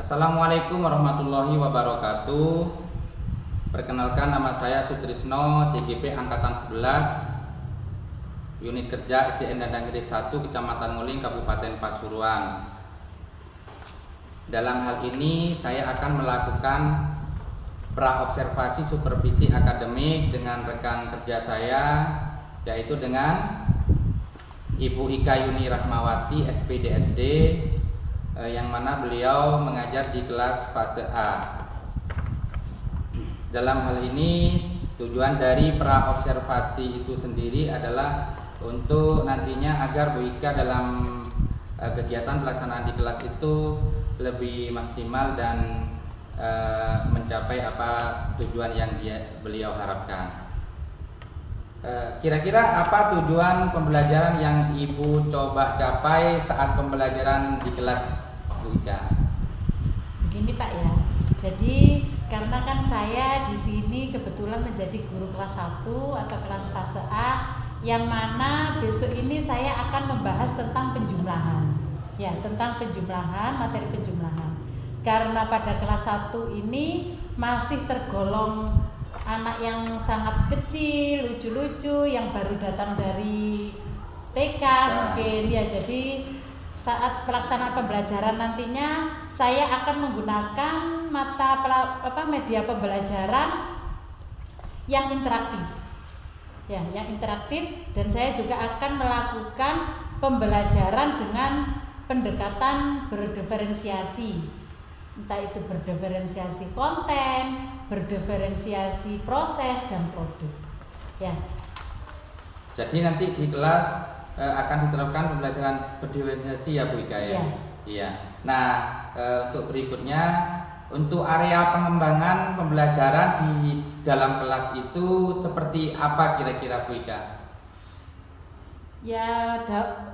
Assalamualaikum warahmatullahi wabarakatuh. Perkenalkan, nama saya Sutrisno, CGP Angkatan 11, Unit Kerja SDN Dandang Gede 1, Kecamatan Nguling, Kabupaten Pasuruan. Dalam hal ini saya akan melakukan praobservasi supervisi akademik dengan rekan kerja saya, yaitu dengan Ibu Ika Yuni Rahmawati, SPDSD, yang mana beliau mengajar di kelas fase A. Dalam hal ini tujuan dari praobservasi itu sendiri adalah untuk nantinya agar Bu Ika dalam kegiatan pelaksanaan di kelas itu lebih maksimal dan mencapai apa tujuan yang beliau harapkan. Kira-kira apa tujuan pembelajaran yang Ibu coba capai saat pembelajaran di kelas Bu Ika? Begini Pak ya, jadi karena kan saya di sini kebetulan menjadi guru kelas 1 atau kelas fase A, yang mana besok ini saya akan membahas tentang penjumlahan. Ya, tentang penjumlahan, materi penjumlahan. Karena pada kelas 1 ini masih tergolong anak yang sangat kecil, lucu-lucu, yang baru datang dari TK mungkin ya. Jadi saat pelaksanaan pembelajaran nantinya saya akan menggunakan media pembelajaran yang interaktif. Ya, yang interaktif, dan saya juga akan melakukan pembelajaran dengan pendekatan berdiferensiasi. Entah itu berdiferensiasi konten, berdiferensiasi proses dan produk. Ya. Jadi nanti di kelas akan diterapkan pembelajaran berdiferensiasi ya Bu Ika ya. Iya. Nah, untuk berikutnya, untuk area pengembangan pembelajaran di dalam kelas itu seperti apa kira-kira Bu Ika? Ya,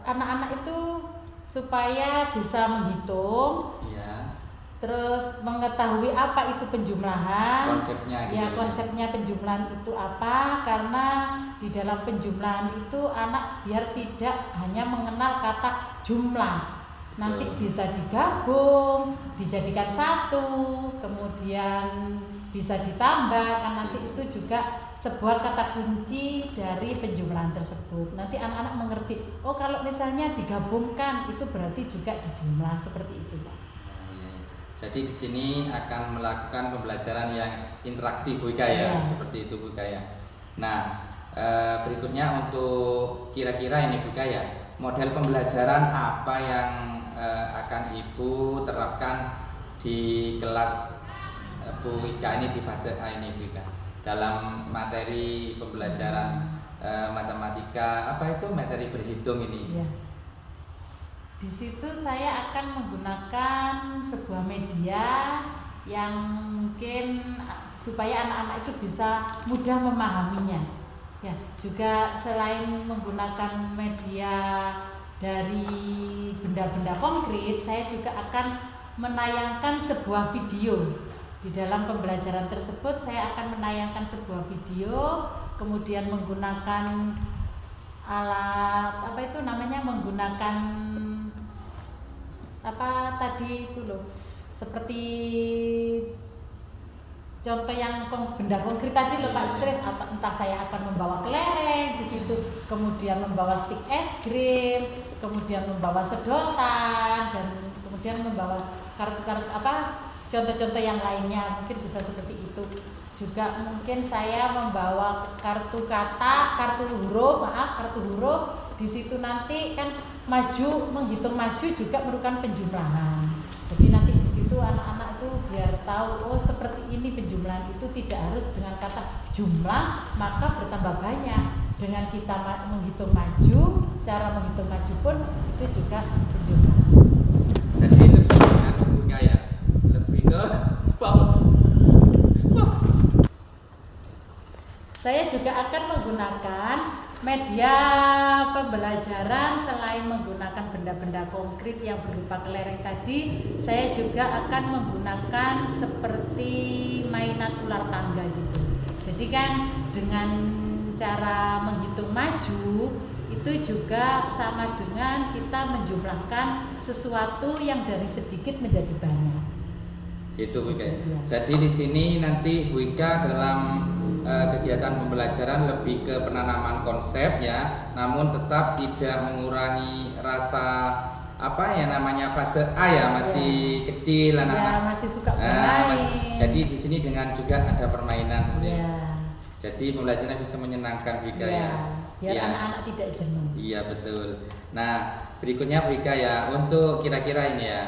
anak-anak itu supaya bisa menghitung. Iya. Terus mengetahui apa itu penjumlahan. Konsepnya gitu. Ya, konsepnya penjumlahan itu apa? Karena di dalam penjumlahan itu anak biar tidak hanya mengenal kata jumlah. Nanti bisa digabung, dijadikan satu, kemudian bisa ditambah, kan nanti itu juga sebuah kata kunci dari penjumlahan tersebut. Nanti anak-anak mengerti, oh kalau misalnya digabungkan itu berarti juga dijumlah, seperti itu Pak. Jadi di sini akan melakukan pembelajaran yang interaktif Bu Ika ya, seperti itu Bu Ika ya. Nah, berikutnya untuk kira-kira ini Bu Ika ya, model pembelajaran apa yang akan Ibu terapkan di kelas Bu Ika ini di fase A ini Bu Ika, dalam materi pembelajaran matematika, apa itu materi berhitung ini? Ya. Di situ saya akan menggunakan sebuah media yang mungkin supaya anak-anak itu bisa mudah memahaminya. Ya, juga selain menggunakan media dari benda-benda konkret, saya juga akan menayangkan sebuah video. Di dalam pembelajaran tersebut saya akan menayangkan sebuah video, kemudian menggunakan alat menggunakan tadi itu loh, seperti contoh yang benda konkret tadi loh Pak Stres. Entah saya akan membawa kelereng di situ, kemudian membawa stik es krim, kemudian membawa sedotan, dan kemudian membawa kartu-kartu contoh-contoh yang lainnya, mungkin bisa seperti itu. Juga mungkin saya membawa kartu huruf. Di situ nanti kan menghitung maju juga merupakan penjumlahan. Jadi nanti di situ anak-anak itu biar tahu, oh seperti ini penjumlahan itu tidak harus dengan kata jumlah maka bertambah banyak. Dengan kita menghitung maju, cara menghitung maju pun itu juga penjumlahan. Jadi sebenarnya bukunya ya lebih ke paus. Saya juga akan menggunakan media pembelajaran selain menggunakan benda-benda konkret yang berupa kelereng tadi, saya juga akan menggunakan seperti mainan ular tangga gitu. Jadi kan dengan cara menghitung maju itu juga sama dengan kita menjumlahkan sesuatu yang dari sedikit menjadi banyak. Gitu Bu Ika. Iya. Jadi di sini nanti Bu Ika dalam kegiatan pembelajaran lebih ke penanaman konsep ya, namun tetap tidak mengurangi rasa apa ya namanya fase A ya, masih kecil anak-anak. Ya, masih suka bermain. Jadi di sini dengan juga ada permainan seperti itu. Ya. Jadi pembelajarannya bisa menyenangkan Bu Ika ya. Biar Ya. anak-anak tidak jenuh. Iya betul. Nah berikutnya Bu Ika ya, untuk kira-kira ini ya,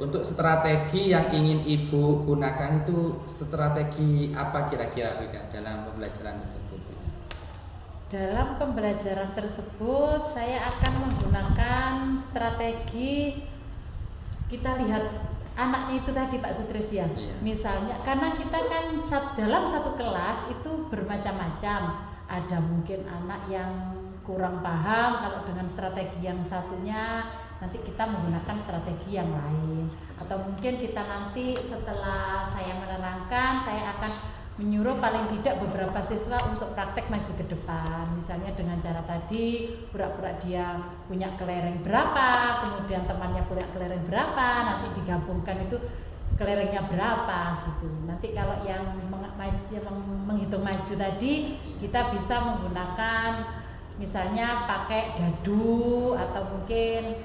untuk strategi yang ingin Ibu gunakan itu strategi apa kira-kira Bu Ika dalam pembelajaran tersebut? Dalam pembelajaran tersebut saya akan menggunakan strategi, kita lihat anaknya itu tadi Pak Sutrisya. Iya. Misalnya karena kita kan dalam satu kelas itu bermacam-macam. Ada mungkin anak yang kurang paham kalau dengan strategi yang satunya, nanti kita menggunakan strategi yang lain. Atau mungkin kita nanti setelah saya menerangkan, saya akan menyuruh paling tidak beberapa siswa untuk praktek maju ke depan, misalnya dengan cara tadi pura-pura dia punya kelereng berapa, kemudian temannya punya kelereng berapa, nanti digabungkan itu kelerengnya berapa gitu. Nanti kalau yang menghitung maju tadi, kita bisa menggunakan misalnya pakai dadu, atau mungkin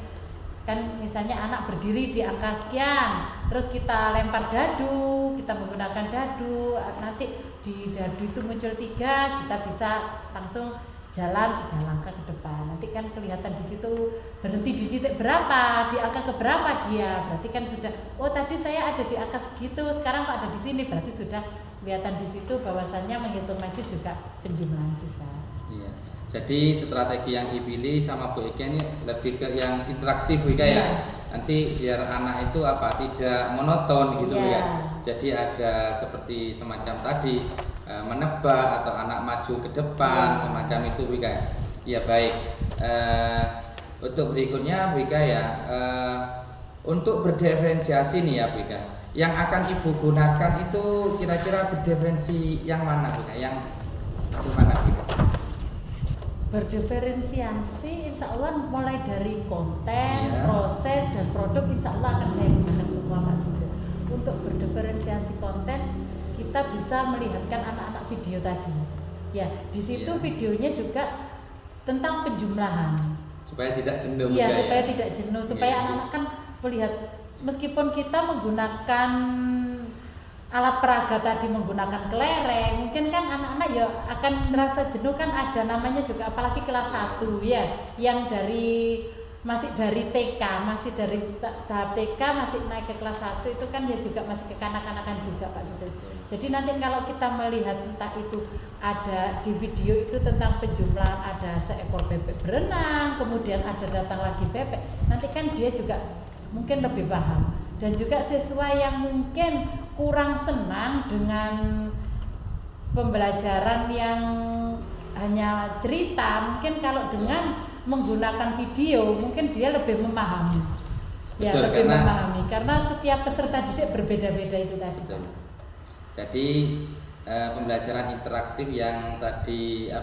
kan misalnya anak berdiri di angka sekian, terus kita lempar dadu, kita menggunakan dadu, nanti di dadu itu muncul 3, kita bisa langsung jalan 3 langkah ke depan. Nanti kan kelihatan di situ berhenti di titik berapa, di angka keberapa dia, berarti kan sudah, oh tadi saya ada di angka segitu, sekarang kok ada di sini, berarti sudah kelihatan di situ bahwasannya menghitung maju juga penjumlahan juga. Iya. Jadi strategi yang dipilih sama Bu Ika ini lebih ke yang interaktif Bu Ika ya. Nanti biar anak itu apa, tidak monoton gitu ya. Jadi ada seperti semacam tadi menebak atau anak maju ke depan semacam itu Bu Ika. Ya baik. Untuk berikutnya Bu Ika ya, untuk berdiferensiasi nih ya Bu Ika, yang akan Ibu gunakan itu kira-kira berdiferensi yang mana Bu Ika? Yang mana Bu Ika? Berdiferensiasi insya Allah mulai dari konten, proses, dan produk insya Allah akan saya gunakan semua Pak Sudra. Untuk berdiferensiasi konten, kita bisa melihatkan anak-anak video tadi. Ya, di situ videonya juga tentang penjumlahan. Supaya tidak jenuh. Iya, supaya tidak jenuh, supaya anak-anak kan melihat meskipun kita menggunakan alat peraga tadi, menggunakan kelereng, mungkin kan anak-anak ya akan merasa jenuh, kan ada namanya juga, apalagi kelas 1 ya, yang masih dari TK, masih dari tahap TK masih naik ke kelas 1 itu kan ya juga masih kekanak-kanakan juga Pak Sudris. Jadi nanti kalau kita melihat entah itu ada di video itu tentang penjumlahan, ada seekor bebek berenang, kemudian ada datang lagi bebek, nanti kan dia juga mungkin lebih paham. Dan juga siswa yang mungkin kurang senang dengan pembelajaran yang hanya cerita, mungkin kalau dengan menggunakan video mungkin dia lebih memahami. Ya, betul, lebih memahami karena setiap peserta didik berbeda-beda itu tadi. Betul. Jadi pembelajaran interaktif yang tadi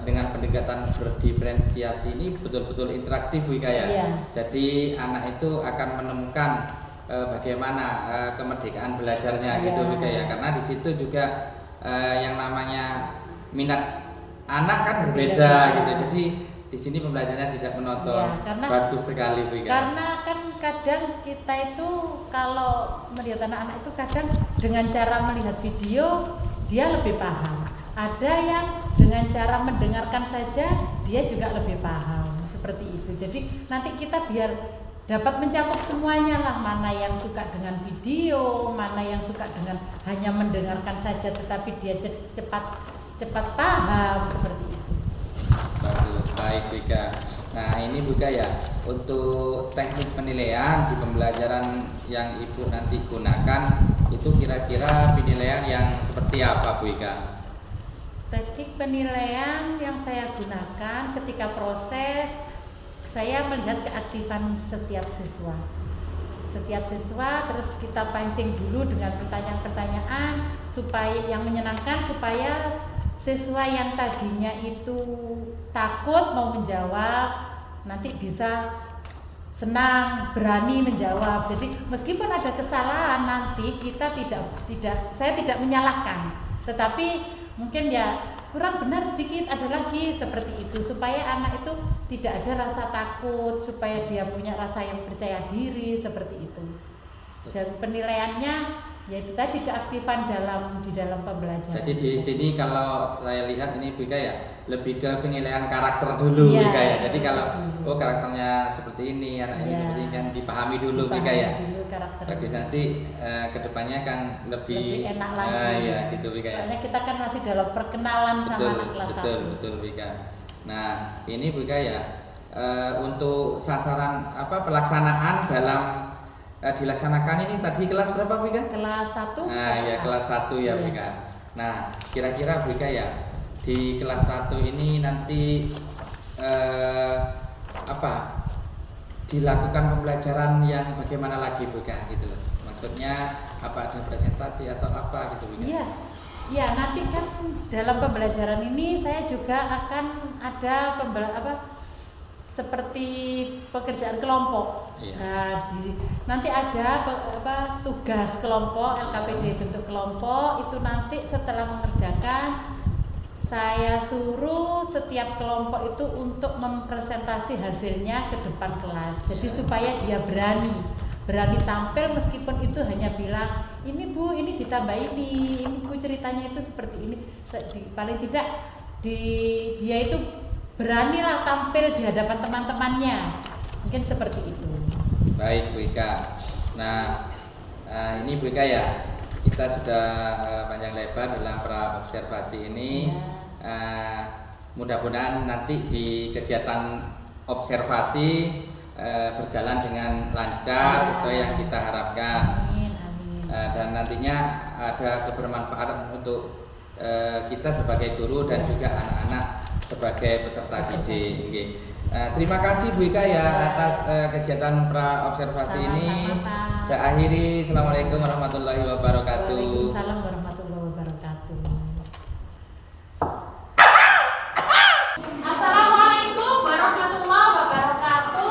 dengan pendekatan berdiferensiasi ini betul-betul interaktif Bu Ika ya. Iya. Jadi anak itu akan menemukan bagaimana kemerdekaan belajarnya gitu Bu Ika ya. Karena di situ juga yang namanya minat anak kan berbeda gitu. Jadi di sini pembelajarannya tidak menonton. Ya, bagus sekali Bu Ika. Karena kan kadang kita itu kalau melihat anak-anak itu kadang dengan cara melihat video dia lebih paham. Ada yang dengan cara mendengarkan saja dia juga lebih paham, seperti itu. Jadi nanti kita biar dapat mencakup semuanya lah, mana yang suka dengan video, mana yang suka dengan hanya mendengarkan saja tetapi dia cepat paham, seperti itu. Bagus, baik Bu Ika. Nah ini Bu Ika ya, untuk teknik penilaian di pembelajaran yang Ibu nanti gunakan itu kira-kira penilaian yang seperti apa Bu Ika? Teknik penilaian yang saya gunakan ketika proses, saya melihat keaktifan setiap siswa. Setiap siswa terus kita pancing dulu dengan pertanyaan-pertanyaan supaya yang menyenangkan, supaya siswa yang tadinya itu takut mau menjawab nanti bisa senang, berani menjawab. Jadi meskipun ada kesalahan nanti saya tidak menyalahkan, tetapi mungkin ya kurang benar sedikit, ada lagi seperti itu, supaya anak itu tidak ada rasa takut, supaya dia punya rasa yang percaya diri seperti itu. Dan penilaiannya yaitu tadi keaktifan di dalam pembelajaran. Jadi di sini kalau saya lihat ini Bu Ika ya lebih ke penilaian karakter dulu Bu Ika ya. Jadi kalau karakternya seperti ini, anak ini seperti ini kan dipahami dulu Bu Ika ya. Bagus, nanti kedepannya kan lebih enak lagi. Ya gitu Bu Ika ya. Soalnya kita kan masih dalam perkenalan sama anak kelas 1. Betul Bu Ika. Nah ini Bu Ika ya untuk sasaran pelaksanaan dalam dilaksanakan ini tadi kelas berapa Bu Ika? Kelas 1. Nah ya kelas 1 ya Bu Ika. Nah kira-kira Bu Ika ya di kelas 1 ini nanti dilakukan pembelajaran yang bagaimana lagi Bu Ika gitu loh. Maksudnya apa, ada presentasi atau apa gitu Bu Ika? Iya. Ya, nanti kan dalam pembelajaran ini saya juga akan ada seperti pekerjaan kelompok. Iya. Nah, nanti ada tugas kelompok, LKPD bentuk kelompok, itu nanti setelah mengerjakan saya suruh setiap kelompok itu untuk mempresentasi hasilnya ke depan kelas. Jadi supaya dia berani tampil meskipun itu hanya bilang, ini Bu, ini ditambah ini Bu ceritanya itu seperti ini. Paling tidak dia itu beranilah tampil di hadapan teman-temannya, mungkin seperti itu. Baik Bu Ika. Nah ini Bu Ika ya, kita sudah panjang lebar dalam pra-observasi ini. Mudah-mudahan nanti di kegiatan observasi berjalan dengan lancar sesuai yang kita harapkan. Amin. Dan nantinya ada kebermanfaatan untuk kita sebagai guru dan juga anak-anak sebagai peserta didik. Terima kasih Bu Ika ya atas kegiatan pra-observasi ini. Saya akhiri. Assalamualaikum warahmatullahi wabarakatuh. Waalaikumsalam warahmatullahi wabarakatuh. Assalamualaikum warahmatullahi wabarakatuh.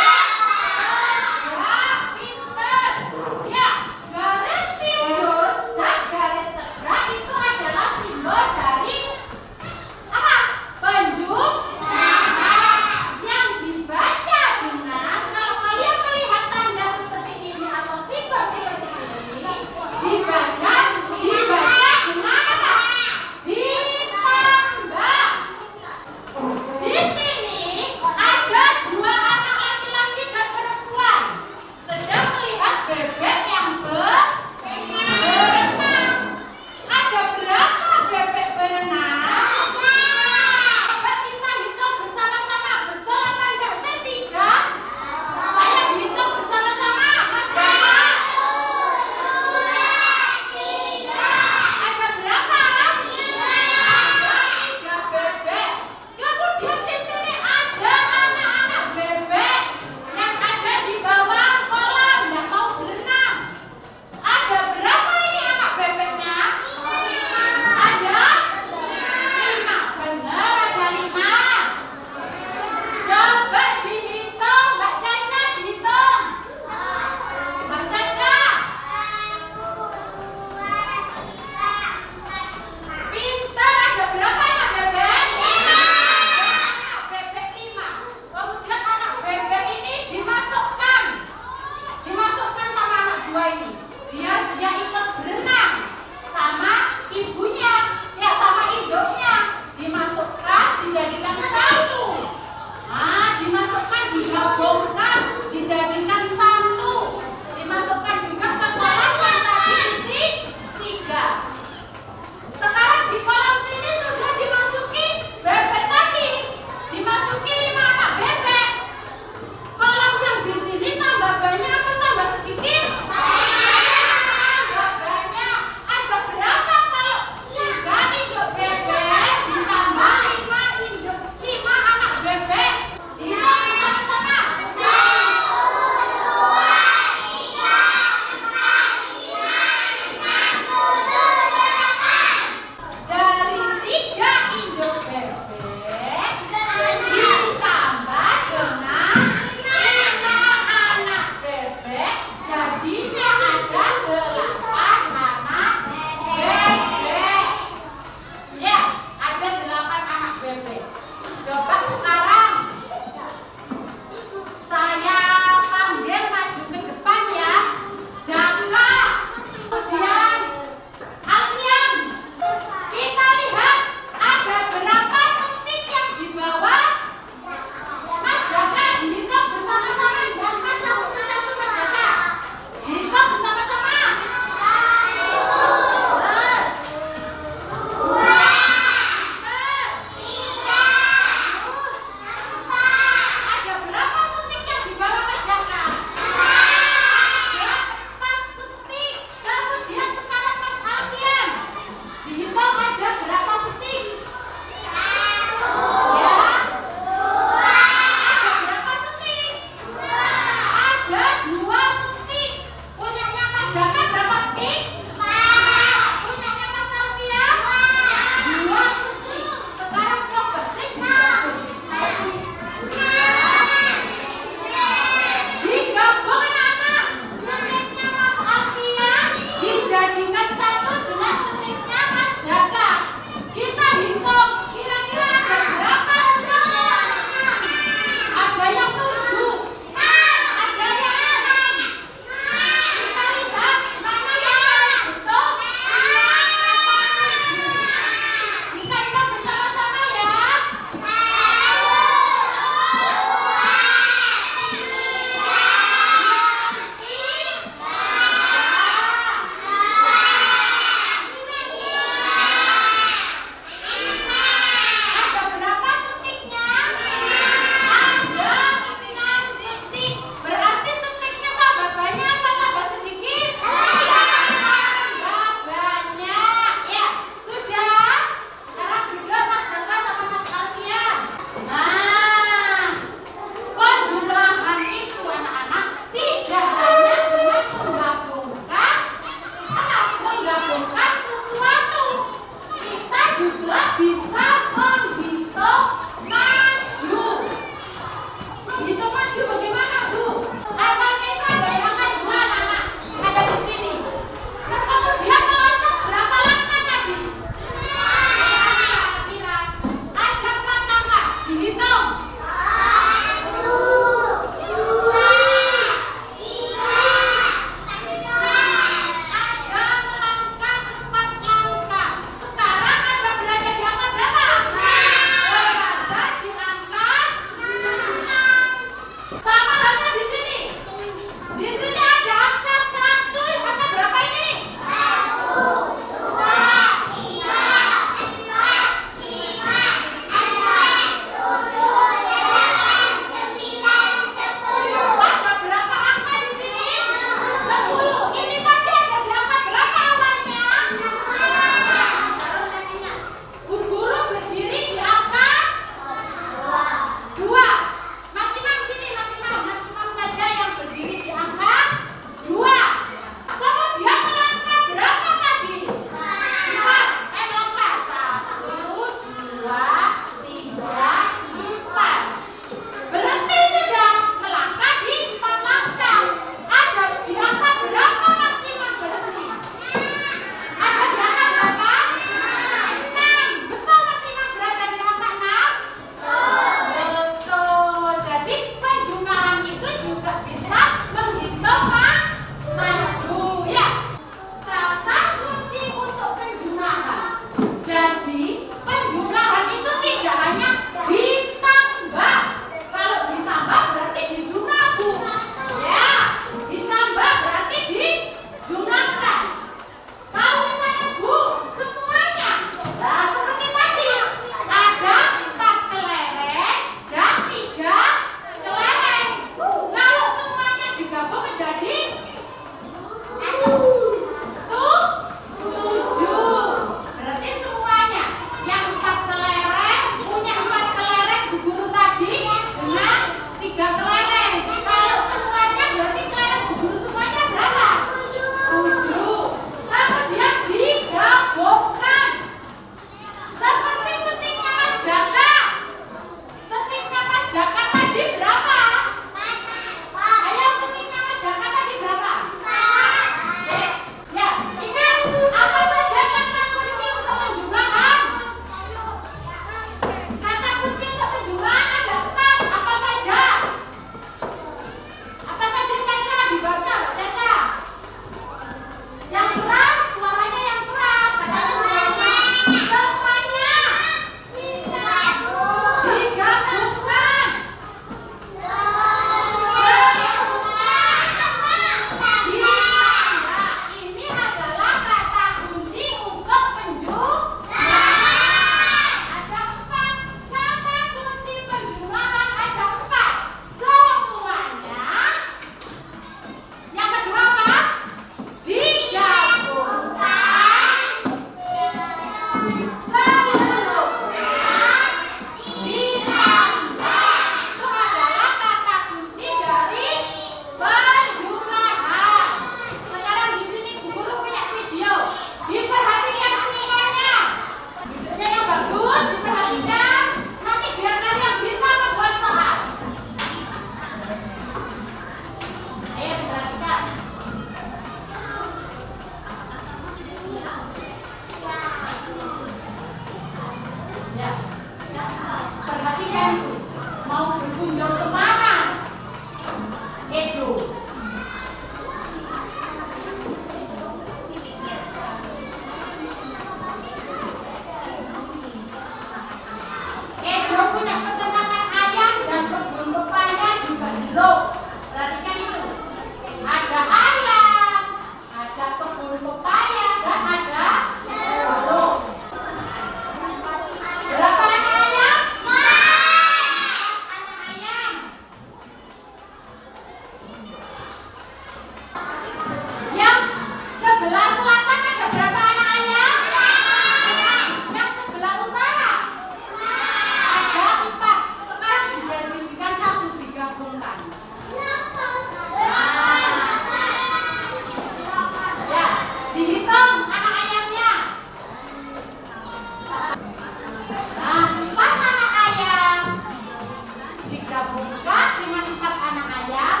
dengan 4 anak ayam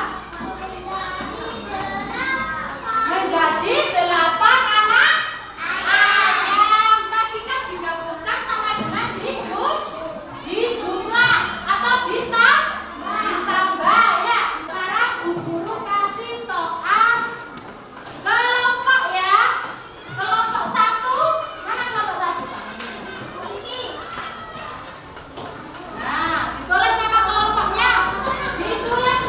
menjadi 8 anak ayam. Tadi kan digabungkan sama dengan dijumlah atau ditambah ya. Sekarang Bu Guru kasih soal kelompok ya. Kelompok 1, mana kelompok 1 Pak? Nah, ditulis nama kelompoknya. Ditulis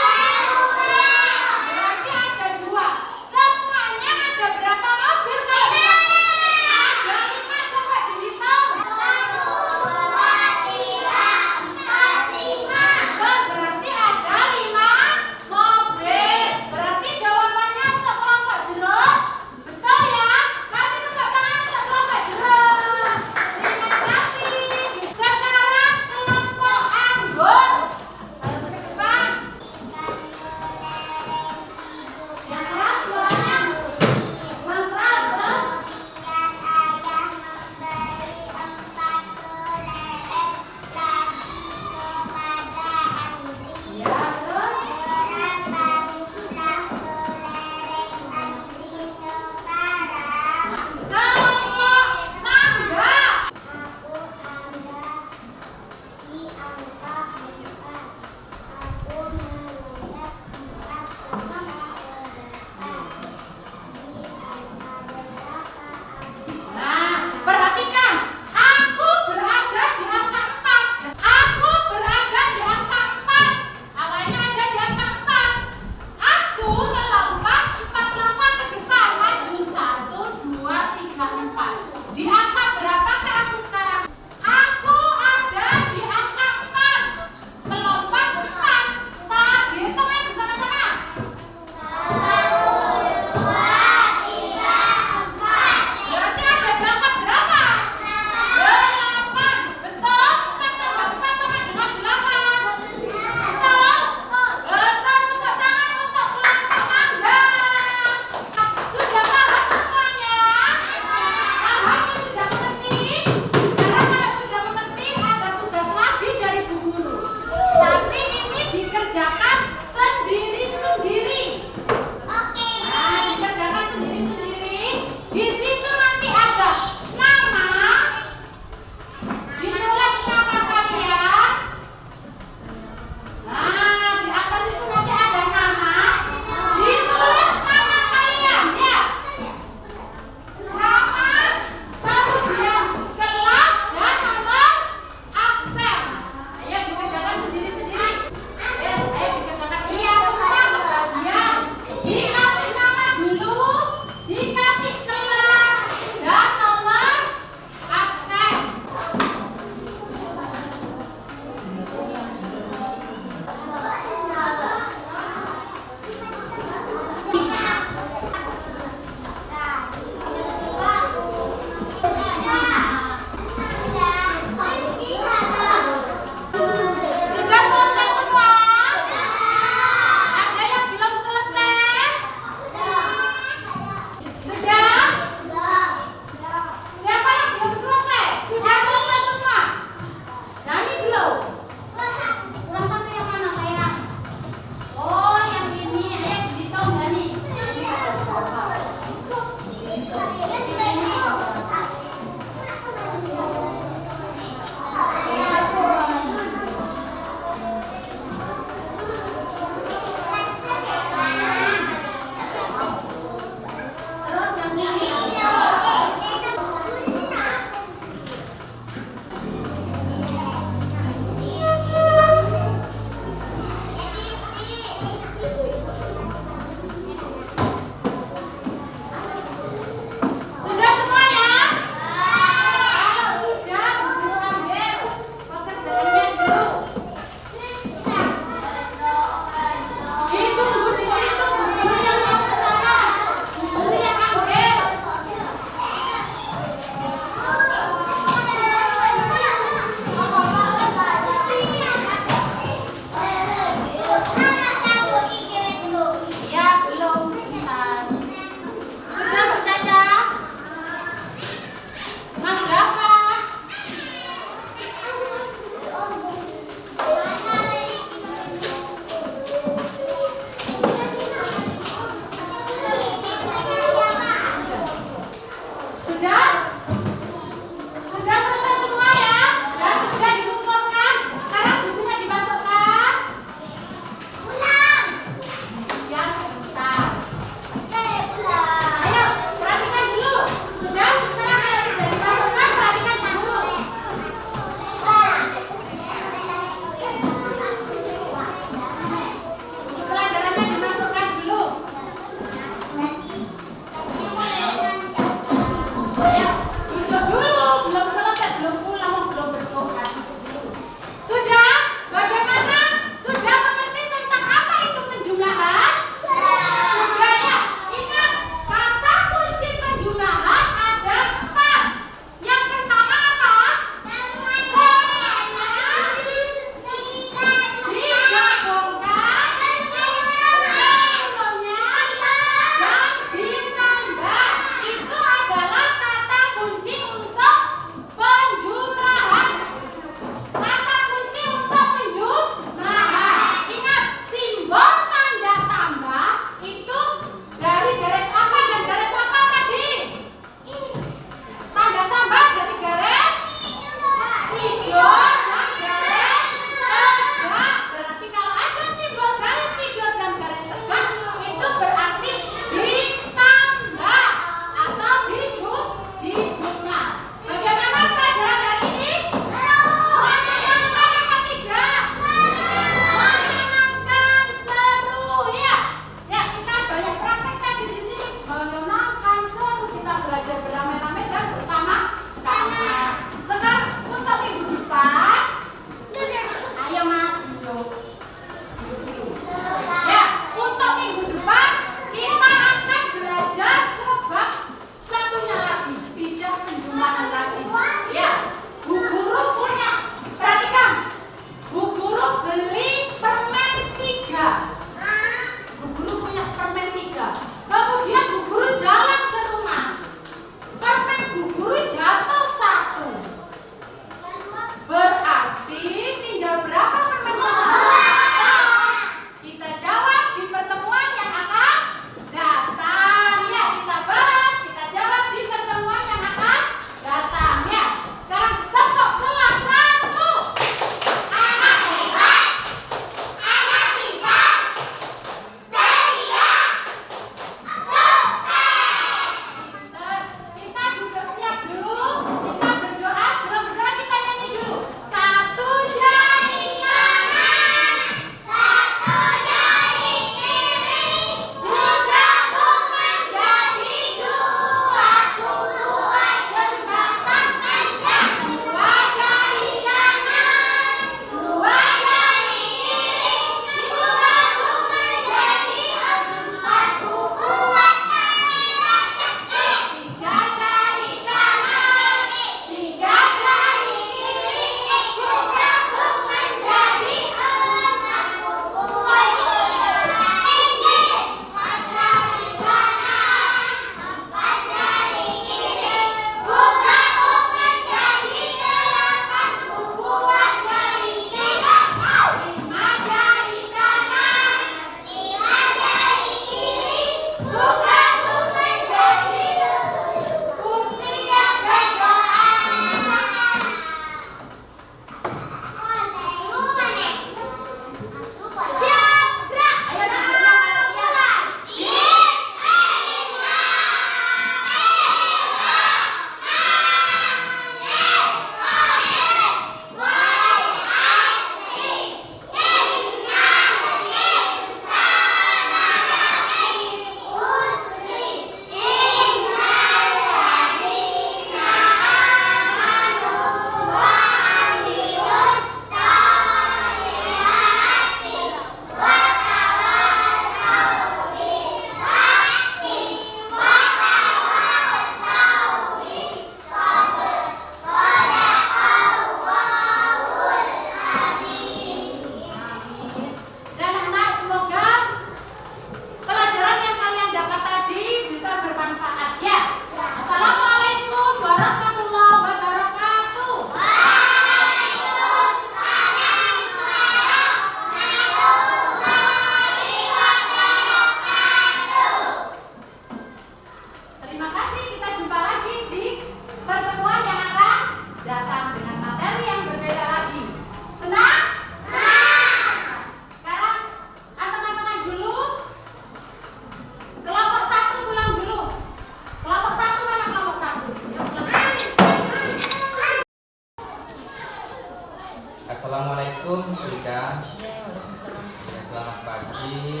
Assalamualaikum Rika. Ya, waalaikumsalam. Ya, selamat pagi.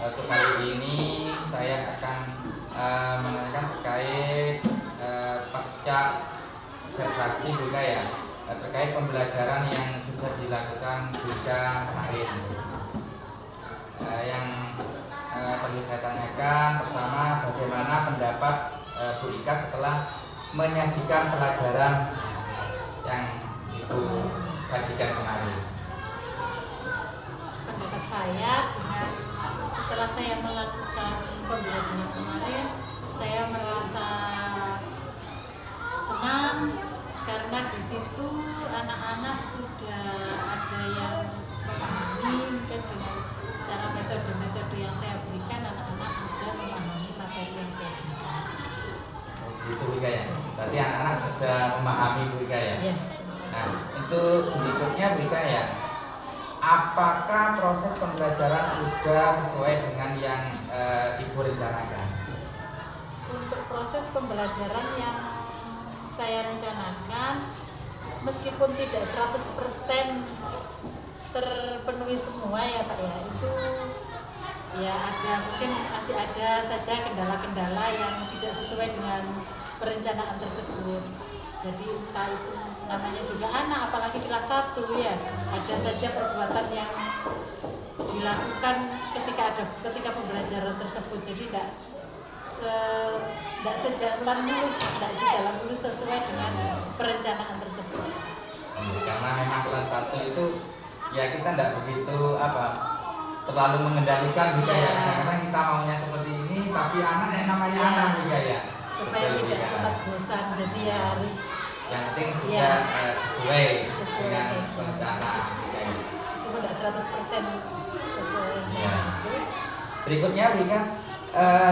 Untuk kali ini saya akan menanyakan terkait pasca observasi Rika ya, terkait pembelajaran yang sudah dilakukan Rika kemarin. Yang perlu saya tanyakan pertama, bagaimana pendapat Bu Ika setelah menyajikan pelajaran yang Ibu sajikan kemarin? Pendapat saya dengan setelah saya melakukan pembelajaran kemarin, saya merasa senang karena di situ anak-anak sudah ada yang memahami, mungkin dengan cara metode-metode yang saya berikan, anak-anak sudah memahami materi yang saya berikan. Gitu Bu Ika ya. Berarti anak-anak sudah memahami Bu Ika ya. Ya. Nah, untuk berikutnya Bu Ika ya, apakah proses pembelajaran sudah sesuai dengan yang Ibu rencanakan? Untuk proses pembelajaran yang saya rencanakan, meskipun tidak 100% terpenuhi semua ya Pak ya, itu ya ada, mungkin masih ada saja kendala-kendala yang tidak sesuai dengan perencanaan tersebut. Jadi entah itu namanya juga anak, apalagi kelas 1 ya, ada saja perbuatan yang dilakukan ketika pembelajaran tersebut. Jadi tidak sejalan mulus sesuai dengan perencanaan tersebut. Karena memang kelas 1 itu ya kita tidak begitu terlalu mengendalikan gitu ya. Karena kita maunya seperti ini, tapi anak yang namanya anak juga ya. Supaya tidak cepat bosan, jadi ya harus yang penting sudah sesuai dengan saja. rencana. Meskipun tidak 100% sesuai rencana itu. Berikutnya Rika,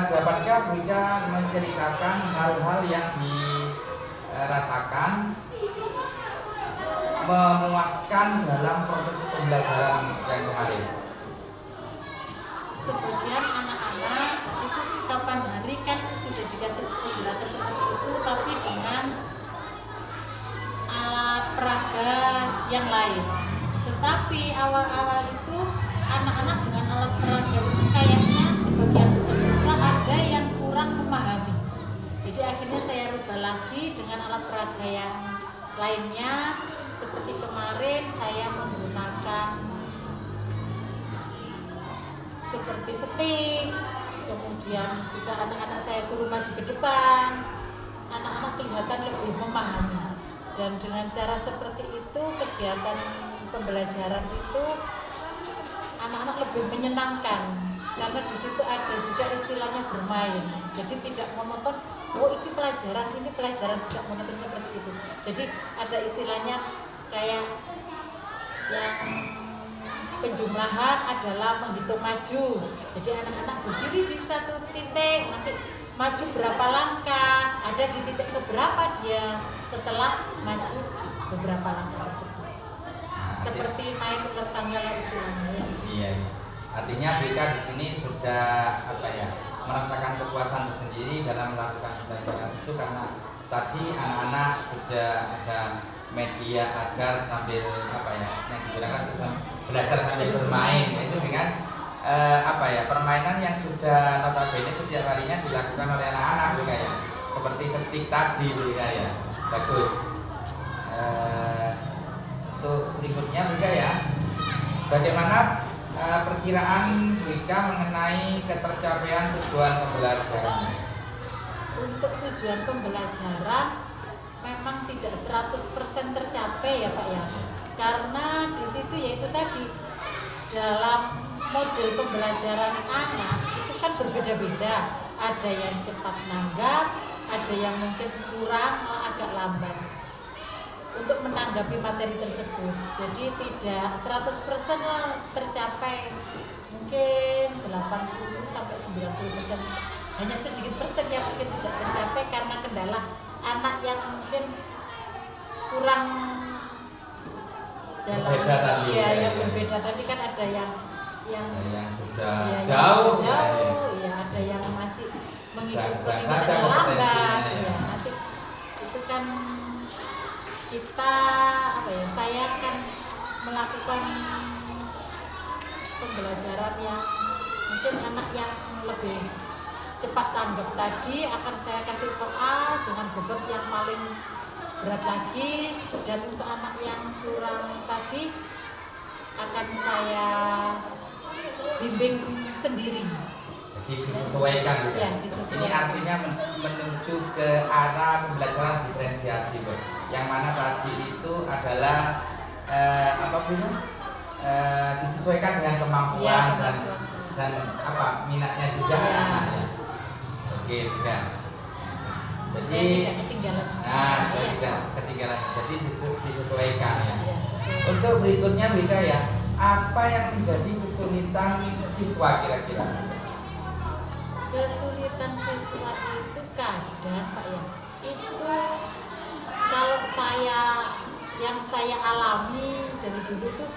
dapatkah Rika menceritakan hal-hal yang dirasakan memuaskan dalam proses pembelajaran yang kemarin? Sebagian anak-anak itu kapan hari kan sudah dikasih penjelasan seperti itu, tapi dengan alat peraga yang lain. Tetapi awal-awal itu anak-anak dengan alat peraga itu kayaknya sebagian besar siswa ada yang kurang memahami. Jadi akhirnya saya rubah lagi dengan alat peraga yang lainnya. Seperti kemarin saya menggunakan seperti stick, kemudian juga anak-anak saya suruh maju ke depan, anak-anak kelihatan lebih memahami. Dan dengan cara seperti itu, kegiatan pembelajaran itu anak-anak lebih menyenangkan, karena di situ ada juga istilahnya bermain. Jadi tidak monoton, oh ini pelajaran, tidak monoton seperti itu. Jadi ada istilahnya kayak yang penjumlahan adalah menghitung maju. Jadi anak-anak berdiri di satu titik, nanti maju berapa langkah, ada di titik keberapa dia setelah maju beberapa langkah tersebut. Seperti main ular tangga lah istilahnya. Iya. Artinya Rika di sini sudah merasakan kepuasan tersendiri dalam melakukan pembelajaran itu, karena tadi anak-anak sudah ada media agar sambil yang digunakan itu belajar sambil bermain, itu dengan permainan yang sudah notabene setiap harinya dilakukan oleh anak-anak juga ya, seperti setik tadi juga ya. Bagus. Untuk berikutnya juga ya, bagaimana perkiraan Rika mengenai ketercapaian tujuan pembelajaran? Untuk tujuan pembelajaran memang tidak 100% tercapai ya Pak ya, karena di situ yaitu tadi dalam model pembelajaran anak itu kan berbeda-beda, ada yang cepat nanggap, ada yang mungkin kurang agak lambat untuk menanggapi materi tersebut. Jadi tidak 100% tercapai, mungkin 80 sampai 90%, hanya sedikit persen yang mungkin tidak tercapai karena kendala anak yang mungkin kurang dalam yang berbeda tadi kan, ada yang sudah jauh, ya ada yang masih mengikuti lambat ya. Nanti itu kan kita saya kan melakukan pembelajaran yang mungkin anak yang lebih cepat tanggap tadi akan saya kasih soal dengan bobot yang paling berat lagi, dan untuk anak yang kurang tadi akan saya bimbing sendiri. Jadi disesuaikan gitu. Ya, disesuaikan. Ini artinya menuju ke arah pembelajaran diferensiasi, Bu. Yang mana tadi itu adalah disesuaikan dengan kemampuan Ya, dan apa minatnya juga ya. anaknya. Oke, bukan. Jadi ketinggalan. tidak ketinggalan. Jadi disesuaikan ya. Ya, sesuai. Untuk berikutnya Bika ya, apa yang menjadi kesulitan siswa kira-kira? Kesulitan siswa itu kadang Pak ya, itu kalau yang saya alami dari dulu tuh,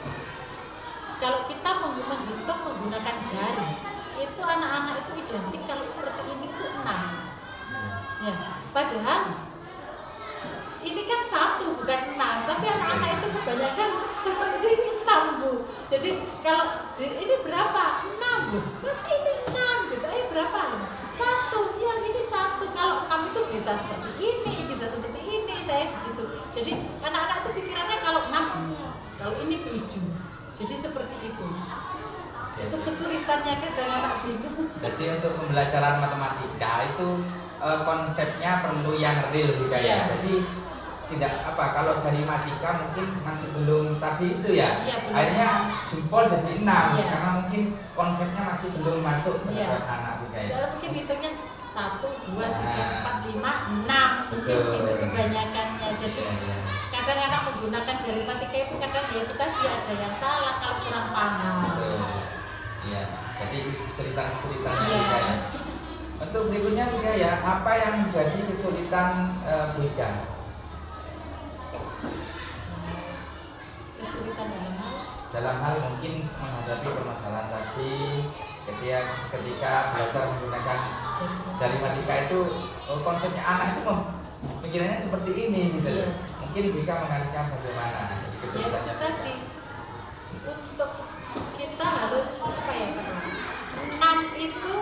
kalau kita menghitung menggunakan jari, itu anak-anak itu identik kalau seperti ini tuh 6 ya, padahal ini kan 1 bukan 6, tapi anak-anak itu kebanyakan seperti ini 6 Bu. Jadi kalau ini berapa? 6 Bu. Mas ini 6 gitu. Berapa? 1. Ya ini 1. Kalau 6 itu bisa seperti ini, bisa seperti ini, saya gitu. Jadi anak-anak itu pikirannya kalau 6, kalau ini 7. Jadi seperti itu. Itu kesulitannya kadang anak bingung. Jadi untuk pembelajaran matematika itu konsepnya perlu yang real juga ya. Jadi tidak kalau jari matika mungkin masih belum tadi itu ya. Akhirnya jempol jadi 6 karena mungkin konsepnya masih belum masuk ke anak juga ya. Saya mungkin hitungnya 1, 2, 3, 4, 5, 6 mungkin itu kebanyakannya. Jadi kadang anak menggunakan jari matika itu kadang ya itu tadi ada yang salah kalau kurang paham. Iya, jadi kesulitan-kesulitannya juga ya. Untuk berikutnya juga ya, apa yang menjadi kesulitan Bika? Kesulitan dalam hal mungkin menghadapi permasalahan tadi ketika belajar menggunakan jari matika itu konsepnya anak itu pikirannya seperti ini gitu. Mungkin Bika mengalihkan bagaimana kesulitannya tadi untuk kita harus 6 itu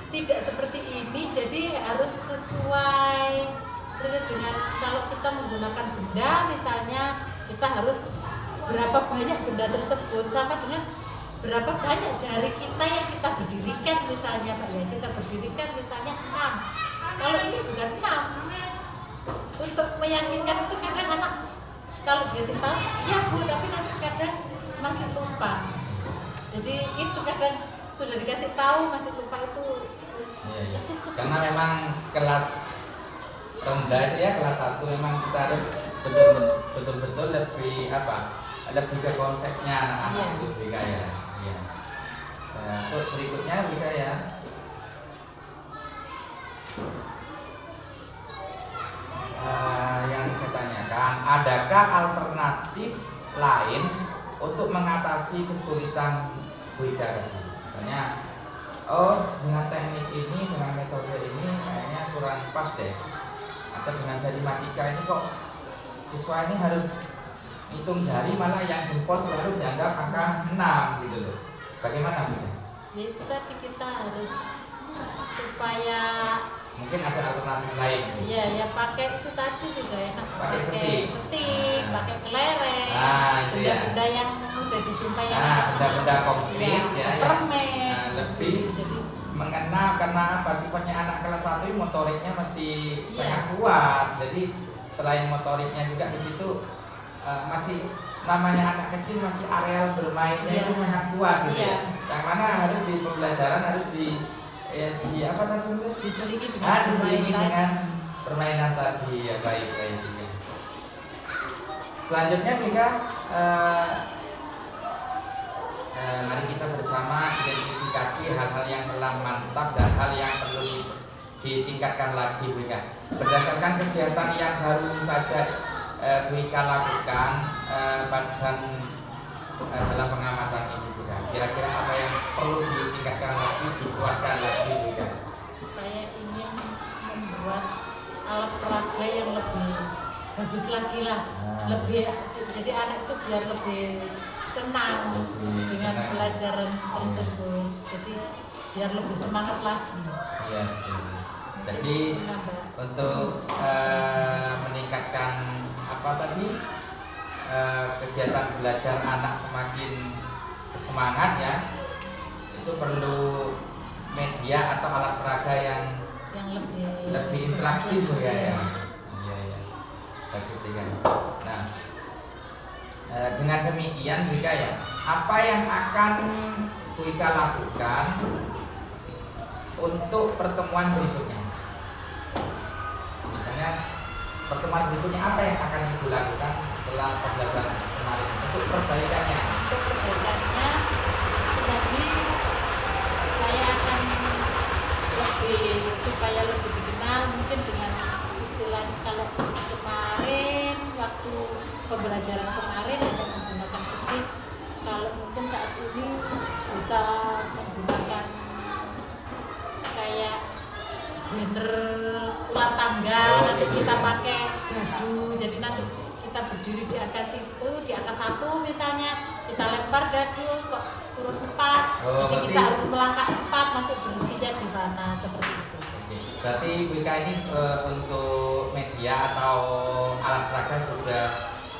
tidak seperti ini, jadi harus sesuai dengan kalau kita menggunakan benda, misalnya kita harus berapa banyak benda tersebut sama dengan berapa banyak jari kita yang kita berdirikan misalnya Pak ya, kita berdirikan misalnya 6. Kalau ini bukan 6. Untuk meyakinkan itu kadang anak kalau dikasih tahu ya Bu, tapi nanti kadang masih lupa. Jadi itu kadang sudah dikasih tahu masih lupa itu. Iya. Karena memang kelas rendah itu ya, kelas 1 memang kita harus betul-betul lebih lebih ke konsepnya anak-anak itu Bika ya. Iya. Untuk berikutnya Bika ya. Yang saya tanyakan, adakah alternatif lain untuk mengatasi kesulitan Bika tadi? Misalnya, dengan teknik ini, dengan metode ini kayaknya kurang pas deh. Atau dengan jari matika ini kok siswa ini harus hitung jari, malah yang jempol selalu dianggap angka 6 gitu loh. Bagaimana Bu? Ya itu tadi kita harus supaya mungkin ada alternatif lain. Iya, ya pakai itu tadi sudah enak. Pakai setik, pakai kelereng. Benda-benda yang mudah dijumpai benda-benda konkret permen. Lebih jadi mengena karena apa, sifatnya anak kelas 1 motoriknya masih sangat kuat. Jadi selain motoriknya juga di situ masih namanya anak kecil, masih areal bermainnya itu sangat kuat gitu ya. Yang mana harus di pembelajaran harus diselingi dengan permainan tadi ya. Baik. Selanjutnya Bika, mari kita bersama identifikasi hal-hal yang telah mantap dan hal yang perlu ditingkatkan lagi Bika. Berdasarkan kegiatan yang baru saja Bika lakukan dalam pengamatan ini Bika, kira-kira apa yang perlu ditingkatkan lagi, dikuatkan lagi Bika? Saya ingin membuat alat peraga yang lebih bagus lagi lah. Nah. Lebih, jadi anak itu biar lebih senang dengan senang. pelajaran tersebut. Jadi biar lebih semangat lagi. Iya. Jadi Menambah. untuk meningkatkan apa tadi kegiatan belajar anak semakin bersemangat ya, itu perlu media atau alat peraga yang lebih interaktif ya. Iya ya, bagus juga. Nah, dengan demikian juga ya, apa yang akan Wika lakukan untuk pertemuan berikutnya? Misalnya pertemuan berikutnya apa yang akan Ibu lakukan setelah pembelajaran kemarin untuk perbaikannya? Untuk perbaikannya, tadi saya akan supaya lebih dikenal mungkin dengan istilah kalau kemarin waktu pembelajaran kemarin ada menggunakan skrip, kalau mungkin saat ini bisa menggunakan kayak banner ulang tangga, nanti kita pakai dadu, jadi nanti kita berdiri di angka situ, di angka 1 misalnya, kita lempar dadu kok turun 4, jadi kita harus melangkah 4, nanti berhentinya di mana, seperti itu. Berarti Wika ini untuk media atau alat peraga sudah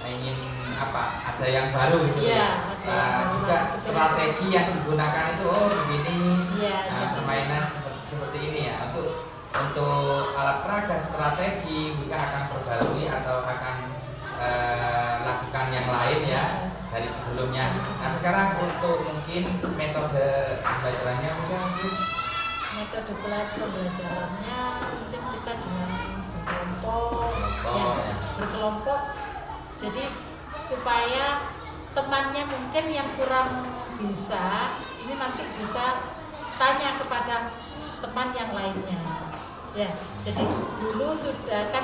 ingin apa? Ada yang baru gitu ya? Juga strategi yang digunakan itu begini. Ya, permainan seperti ini ya. Untuk alat peraga strategi Wika akan perbarui atau akan lakukan yang lain ya dari sebelumnya. Nah sekarang untuk mungkin metode pembelajarannya mungkin metode pembelajarannya mungkin kita dengan berkelompok, jadi supaya temannya mungkin yang kurang bisa ini nanti bisa tanya kepada teman yang lainnya ya. Jadi dulu sudah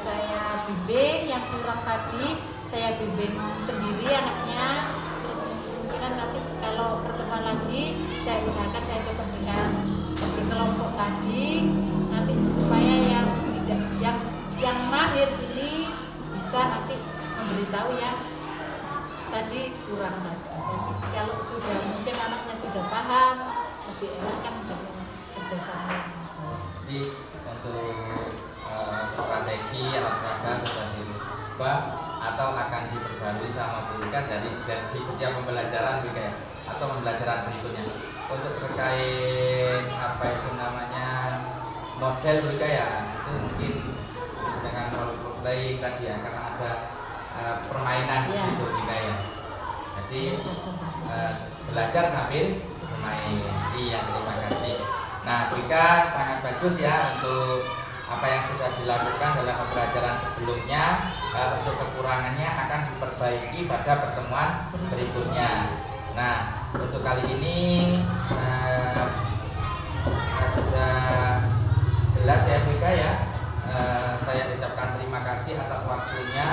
saya bimbing yang kurang tadi, saya bimbing sendiri anaknya, terus kemungkinan nanti kalau pertemuan lagi saya usahakan saya coba dengan berkelompok tadi, nanti supaya yang mahir ini bisa nanti memberitahu yang tadi kurang tadi. Kalau sudah mungkin anaknya sudah paham, lebih enak kan dengan kerjasama. Jadi untuk strategi alat peraga sudah dirubah atau akan diperbarui sama Bu Wika dari setiap pembelajaran Wika ya, atau pembelajaran berikutnya. Untuk terkait apa itu namanya model Wika ya, itu mungkin dengan role play tadi ya, karena ada permainan di situ Wika ya. Jadi belajar sambil bermain. Iya, terima kasih. Nah, Wika sangat bagus ya untuk apa yang sudah dilakukan dalam pembelajaran sebelumnya. Untuk kekurangannya akan diperbaiki pada pertemuan berikutnya. Nah, untuk kali ini sudah jelas ya Wika ya. Saya ucapkan terima kasih atas waktunya.